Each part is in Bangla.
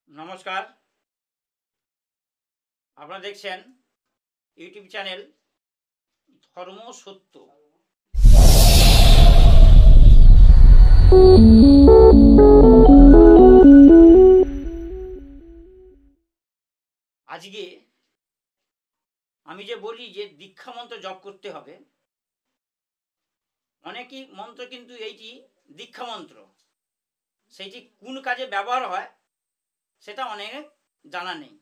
নমস্কার, আপনারা দেখছেন ইউটিউব চ্যানেল ধর্ম সত্য। আজকে আমি যে বলি যে দীক্ষা মন্ত্র জপ করতে হবে, অনেকই মন্ত্র কিন্তু এইটি দীক্ষা মন্ত্র, সেইটি কোন কাজে ব্যবহার হয় সেটা অনেকে জানা নেই।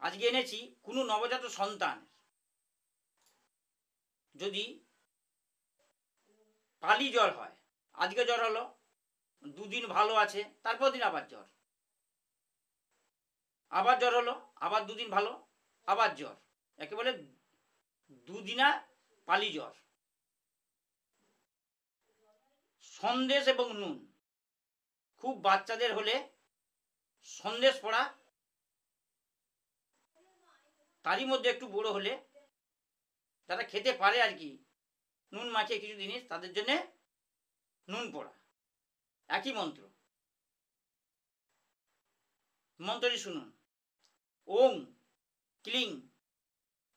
আজকে এনেছি কোনো নবজাত সন্তান যদি পালি জ্বর হয়, আজকে জ্বর হলো, দুদিন ভালো আছে, তারপর দিন আবার জ্বর, আবার জ্বর হলো, আবার দুদিন ভালো, আবার জ্বর, একে বলে দুদিনা পালি জ্বর। সন্দেশ এবং নুন, খুব বাচ্চাদের হলে সন্দেশ পড়া, তারই মধ্যে একটু বড় হলে যারা খেতে পারে আর কি, নুন মাখিয়ে কিছু জিনিস, তাদের জন্যে নুন পড়া। একই মন্ত্র, মন্ত্রটি শুনুন। ওং ক্লিং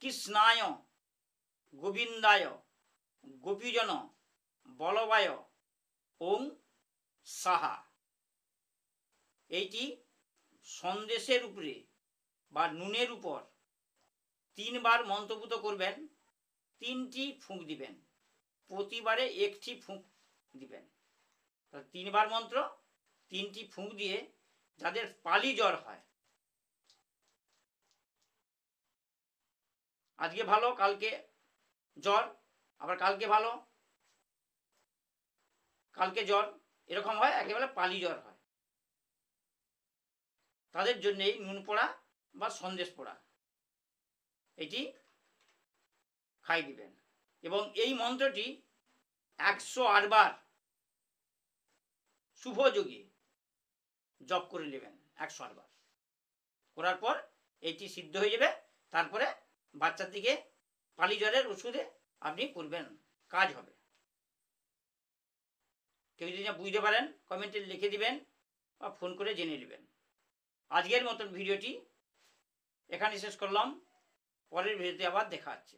কৃষ্ণায় গোবিন্দায় গোপীজন বলবায় ওং সাহা। এইটি সন্দেশের উপরে বা নুনের উপর 3 বার মন্ত্রপুত করবেন, 3টি ফুঁক দিবেন, প্রতিবারে একটি ফুঁক দিবেন। 3 বার মন্ত্র, 3টি ফুঁক দিয়ে যাদের পালি জ্বর হয়, আজকে ভালো কালকে জ্বর, আবার কালকে ভালো কালকে জ্বর, এরকম হয়, একেবারে পালি জ্বর হয়, তাদের জন্য এই নুন পোড়া বা সন্দেশ পোড়া এটি খাই দিবেন। এবং এই মন্ত্রটি 108 বার শুভ যোগে জপ করে নেবেন। 108 বার করার পর এটি সিদ্ধ হয়ে যাবে। তারপরে বাচ্চার দিকে পালি জ্বরের ওষুধে আপনি করবেন, কাজ হবে। কেউ যদি না বুঝতে পারেন কমেন্টে লিখে দিবেন বা ফোন করে জেনে নেবেন। আজকের মতন ভিডিওটি এখানে শেষ করলাম, পরের ভিডিওতে আবার দেখা হচ্ছে।